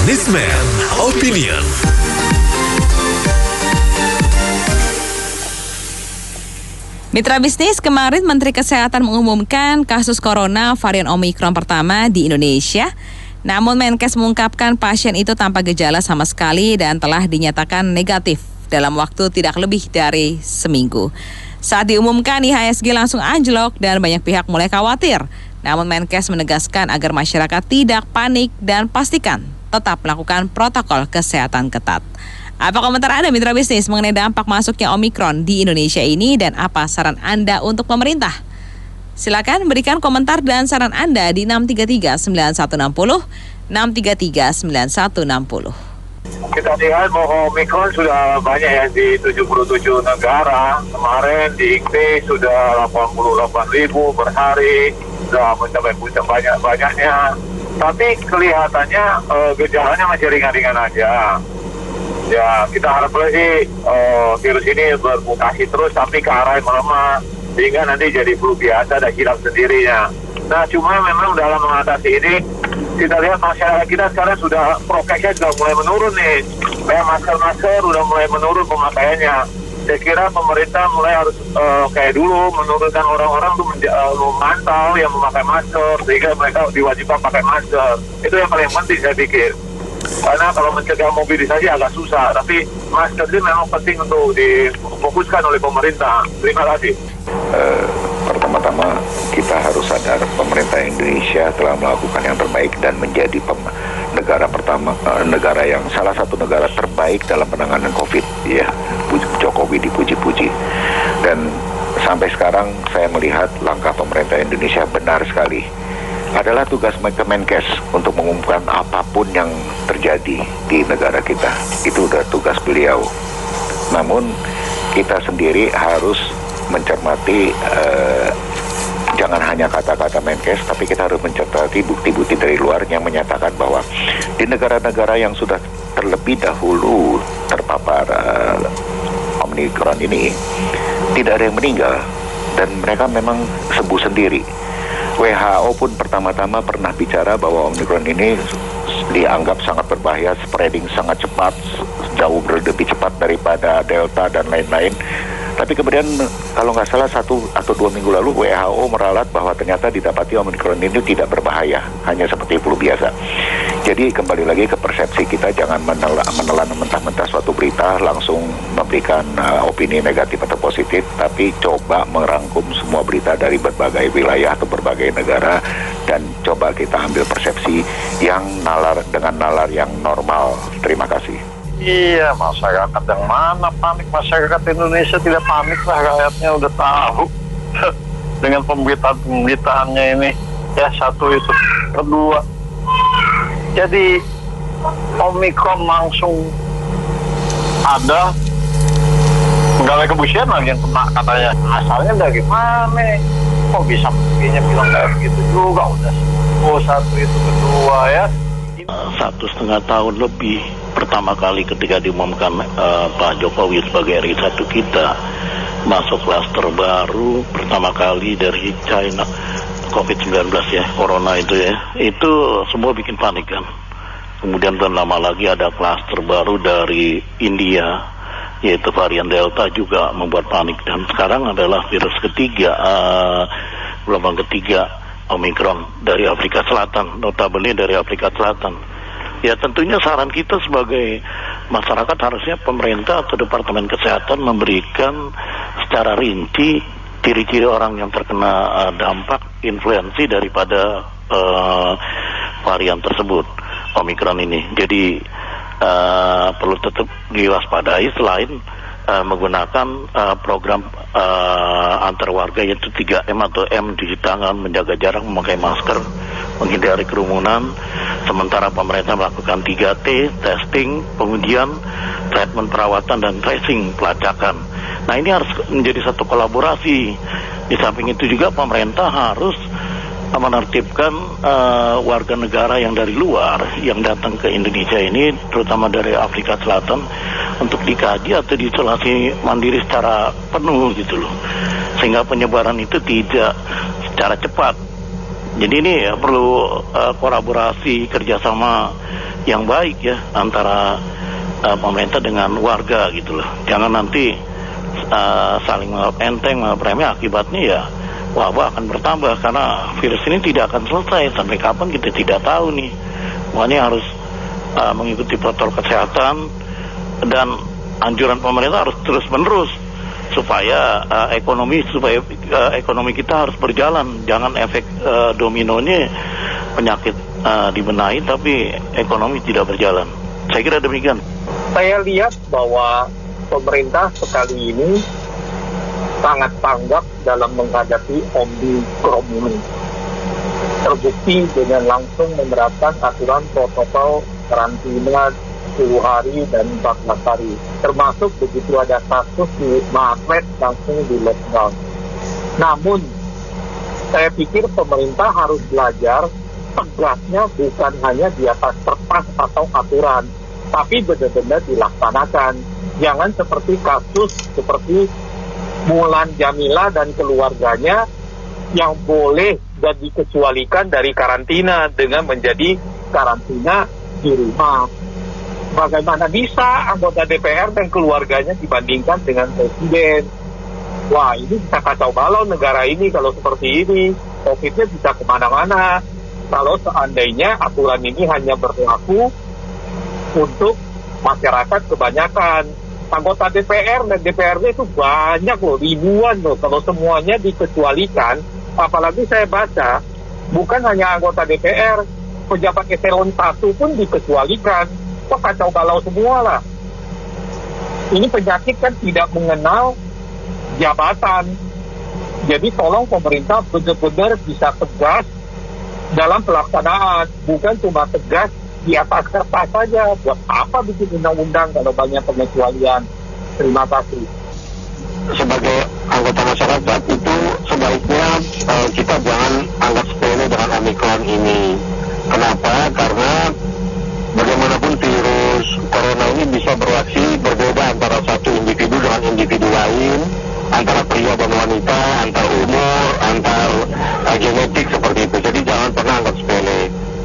Businessman Opinion. Mitra bisnis, kemarin Menteri Kesehatan mengumumkan kasus corona varian Omikron pertama di Indonesia. Namun Menkes mengungkapkan pasien itu tanpa gejala sama sekali dan telah dinyatakan negatif dalam waktu tidak lebih dari seminggu. Saat diumumkan, IHSG langsung anjlok dan banyak pihak mulai khawatir. Namun Menkes menegaskan agar masyarakat tidak panik dan pastikan tetap melakukan protokol kesehatan ketat. Apa komentar Anda mitra bisnis mengenai dampak masuknya Omikron di Indonesia ini dan apa saran Anda untuk pemerintah? Silakan berikan komentar dan saran Anda di 633-9160, 633-9160. Kita lihat bahwa Omikron sudah banyak ya di 77 negara. Kemarin di Inggris sudah 88.000 per hari, sudah mencapai puncak banyak-banyaknya. Tapi kelihatannya gejalanya masih ringan-ringan aja. Ya, kita harapkan sih virus ini bermutasi terus tapi ke arah yang melemah sehingga nanti jadi flu biasa dan hilang sendirinya. Nah, cuma memang dalam mengatasi ini kita lihat masyarakat kita sekarang sudah prokesnya sudah mulai menurun nih. Kayak masker udah mulai menurun pemakaiannya. Saya kira pemerintah mulai harus kayak dulu menurunkan orang-orang tuh memantau yang memakai masker sehingga mereka diwajibkan pakai masker. Itu yang paling penting saya pikir. Karena kalau mencegah mobilisasi agak susah, tapi masker ini memang penting untuk difokuskan oleh pemerintah. Terima kasih. Pertama-tama kita harus sadar pemerintah Indonesia telah melakukan yang terbaik dan menjadi negara yang salah satu negara terbaik dalam penanganan COVID. Ya, Jokowi dipuji-puji. Dan sampai sekarang saya melihat langkah pemerintah Indonesia benar sekali. Adalah tugas Kemenkes untuk mengumumkan apapun yang terjadi di negara kita. Itu udah tugas beliau. Namun kita sendiri harus mencermati jangan hanya kata-kata Menkes, tapi kita harus mencermati bukti-bukti dari luar yang menyatakan bahwa di negara-negara yang sudah terlebih dahulu terpapar Omikron ini tidak ada yang meninggal dan mereka memang sembuh sendiri. WHO pun pertama-tama pernah bicara bahwa Omikron ini dianggap sangat berbahaya, spreading sangat cepat, jauh lebih cepat daripada Delta dan lain-lain. Tapi kemudian kalau nggak salah 1 atau 2 minggu lalu WHO meralat bahwa ternyata didapati Omikron ini tidak berbahaya, hanya seperti flu biasa. Jadi kembali lagi ke persepsi kita, jangan menelan mentah-mentah suatu berita, langsung memberikan opini negatif atau positif, tapi coba merangkum semua berita dari berbagai wilayah atau berbagai negara dan coba kita ambil persepsi yang dengan nalar yang normal. Terima kasih. Iya, masyarakat yang mana panik? Masyarakat Indonesia tidak panik lah, rakyatnya udah tahu dengan pemberitaannya ini. Ya, satu itu. Kedua, jadi Omikron langsung ada pegawai kebusian lagi yang kena katanya. Asalnya dari mana? Kok bisa begini bilang kayak begitu juga? Udah satu itu. Kedua ya. 1,5 tahun lebih pertama kali ketika diumumkan Pak Jokowi sebagai RI1 kita masuk klaster baru pertama kali dari China COVID-19 ya, corona itu ya, itu semua bikin panik kan. Kemudian dan lama lagi ada klaster baru dari India yaitu varian Delta juga membuat panik, dan sekarang adalah virus ketiga, gelombang ketiga Omikron dari Afrika Selatan, notabene dari Afrika Selatan. Ya tentunya saran kita sebagai masyarakat harusnya pemerintah atau Departemen Kesehatan memberikan secara rinci ciri-ciri orang yang terkena dampak influensi daripada varian tersebut, Omikron ini. Jadi perlu tetap diwaspadai selain menggunakan program antar warga yaitu 3M atau M, cuci tangan, menjaga jarak, memakai masker, menghindari kerumunan. Sementara pemerintah melakukan 3T, testing, kemudian treatment perawatan dan tracing pelacakan. Nah ini harus menjadi satu kolaborasi. Di samping itu juga pemerintah harus menertibkan warga negara yang dari luar yang datang ke Indonesia ini, terutama dari Afrika Selatan, untuk dikaji atau diisolasi mandiri secara penuh gitu loh, sehingga penyebaran itu tidak secara cepat. Jadi ini perlu kolaborasi kerjasama yang baik ya antara pemerintah dengan warga gitu loh. Jangan nanti saling menganggap enteng, menganggap remeh, akibatnya ya wabah akan bertambah karena virus ini tidak akan selesai sampai kapan kita tidak tahu nih. Makanya harus mengikuti protokol kesehatan dan anjuran pemerintah harus terus menerus supaya ekonomi kita harus berjalan. Jangan efek dominonya penyakit dibenahi tapi ekonomi tidak berjalan. Saya kira demikian. Saya lihat bahwa pemerintah sekali ini sangat tanggap dalam menghadapi Omikron ini. Terbukti dengan langsung menerapkan aturan protokol karantina 10 hari dan 14 hari. Termasuk begitu ada kasus di Maret langsung di lockdown. Namun, saya pikir pemerintah harus belajar tegasnya bukan hanya di atas kertas atau aturan, tapi benar-benar dilaksanakan. Jangan seperti kasus seperti Mulan Jamila dan keluarganya yang boleh dan dikecualikan dari karantina dengan menjadi karantina di rumah. Bagaimana bisa anggota DPR dan keluarganya dibandingkan dengan presiden? Wah, ini bisa kacau balau negara ini kalau seperti ini. COVID-nya bisa kemana-mana. Kalau seandainya aturan ini hanya berlaku untuk masyarakat kebanyakan. Anggota DPR dan DPRD itu banyak loh, ribuan loh. Kalau semuanya dikecualikan, apalagi saya baca, bukan hanya anggota DPR, pejabat eselon 1 pun dikecualikan. Kok kacau balau semua lah. Ini penyakit kan tidak mengenal jabatan. Jadi tolong pemerintah benar-benar bisa tegas dalam pelaksanaan, bukan cuma tegas di atas kertas saja. Buat apa bikin undang-undang kalau banyak pengecualian? Terima kasih. Sebagai anggota masyarakat itu sebaiknya kita jangan anggap sepele dengan Omikron ini. Kenapa? Karena bagaimanapun virus corona ini bisa bereaksi berbeda antara satu individu dengan individu lain, antara pria dan wanita, antar umur, antar genetik seperti itu. Jadi jangan pernah anggap sepele.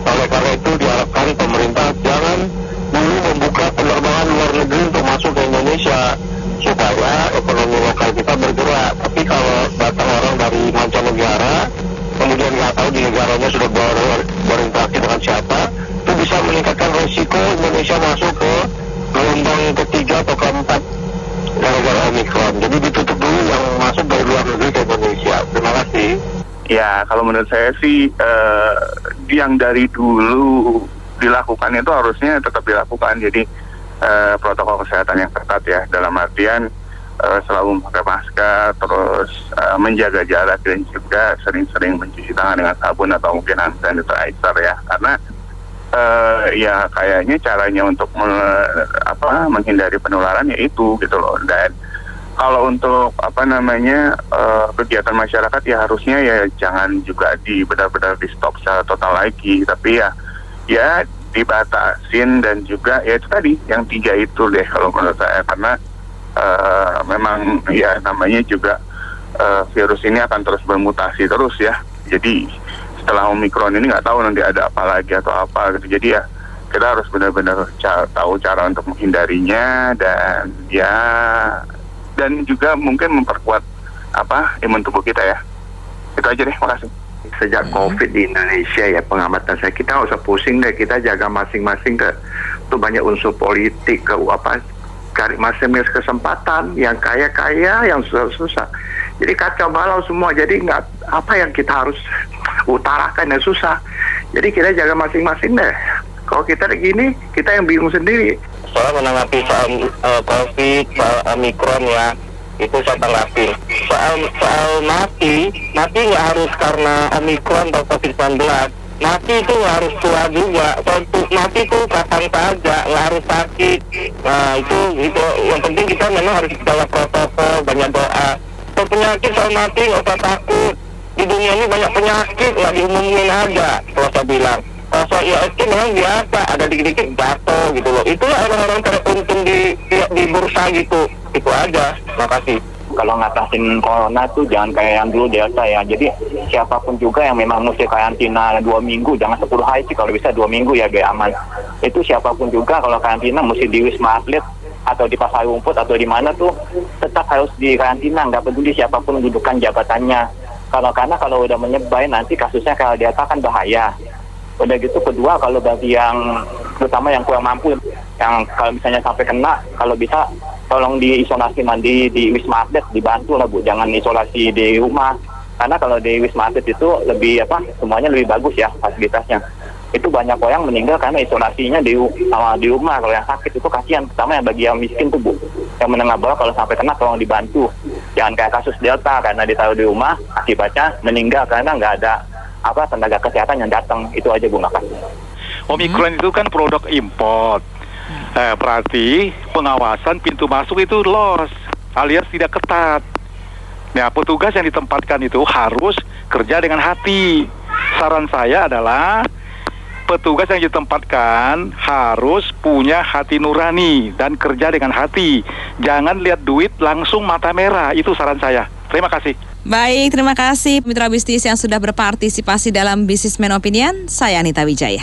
Oleh karena itu diharapkan pemerintah jangan dulu membuka penerbangan luar negeri untuk masuk ke Indonesia supaya ekonomi lokal kita bergerak. Tapi kalau datang orang dari mancanegara kemudian nggak tahu di negaranya sudah berinteraksi dengan siapa, itu bisa meningkatkan resiko Indonesia masuk ke gelombang ketiga atau keempat gara-gara Omikron. Jadi ditutup dulu yang masuk dari luar negeri ke Indonesia. Terima kasih. Ya, kalau menurut saya sih yang dari dulu dilakukan itu harusnya tetap dilakukan. Jadi protokol kesehatan yang ketat ya, dalam artian selalu memakai masker, terus menjaga jarak dan juga sering-sering mencuci tangan dengan sabun atau mungkin hand sanitizer ya. Karena ya kayaknya caranya untuk menghindari penularan ya itu gitu loh. Dan kalau untuk kegiatan masyarakat ya harusnya ya jangan juga benar-benar di stop secara total lagi, tapi ya dibatasin dan juga ya itu tadi yang 3 itu deh kalau menurut saya, karena memang ya namanya juga virus ini akan terus bermutasi terus ya. Jadi setelah Omikron ini nggak tahu nanti ada apa lagi atau apa gitu. Jadi ya kita harus benar-benar tahu cara untuk menghindarinya dan juga mungkin memperkuat imun tubuh kita ya. Itu aja deh, makasih. Sejak COVID di Indonesia ya, pengamatan saya, kita nggak usah pusing deh, kita jaga masing-masing tuh banyak unsur politik cari masing-masing kesempatan, yang kaya-kaya, yang susah-susah. Jadi kacau balau semua, jadi nggak apa yang kita harus utarakan yang susah. Jadi kita jaga masing-masing deh. Kalau kita gini, kita yang bingung sendiri. Soal menanggapi soal COVID, soal Omikron ya, itu saya tanggapi. Soal mati nggak harus karena Omikron atau COVID-19. Mati itu harus tua juga. Mati itu kapan saja, nggak harus sakit. Nah itu yang penting kita memang harus jaga protokol, banyak doa. Soal penyakit, soal mati nggak usah takut. Di dunia ini banyak penyakit, nggak diumumin aja. Kalau saya bilang, soal IHSG memang biasa, ada dikit-dikit jatuh gitu loh. Itulah orang-orang teruntung di bursa gitu. Itu aja. Terima kasih. kalau ngatasin corona tuh jangan kayak yang dulu Delta ya. Jadi siapapun juga yang memang mesti karantina 2 minggu, jangan 10 hari sih, kalau bisa 2 minggu ya biar aman. Itu siapapun juga kalau karantina mesti di Wisma Atlet atau di Pasar Rumput atau di mana tuh tetap harus di karantina, nggak peduli siapapun dudukan jabatannya. Karena kalau udah menyebar nanti kasusnya kalau Delta kan bahaya. Udah gitu kedua, kalau bagi yang terutama yang kurang mampu, yang kalau misalnya sampai kena, kalau bisa tolong diisolasi mandi di Wisma Atlet, dibantu lah Bu, jangan isolasi di rumah. Karena kalau di Wisma Atlet itu lebih semuanya lebih bagus ya fasilitasnya. Itu banyak orang meninggal karena isolasinya di rumah. Kalau yang sakit itu kasihan, terutama yang bagi yang miskin tuh Bu, yang menengah bawah kalau sampai kena tolong dibantu. Jangan kayak kasus Delta karena ditaruh di rumah akibatnya meninggal karena nggak ada tenaga kesehatan yang datang. Itu aja Bu, makasih. Omikron itu kan produk import. Berarti pengawasan pintu masuk itu los alias tidak ketat. Nah, petugas yang ditempatkan itu harus kerja dengan hati. Saran saya adalah petugas yang ditempatkan harus punya hati nurani dan kerja dengan hati. Jangan lihat duit langsung mata merah. Itu saran saya. Terima kasih. Baik, terima kasih mitra bisnis yang sudah berpartisipasi dalam Businessman Opinion. Saya Anita Wijaya.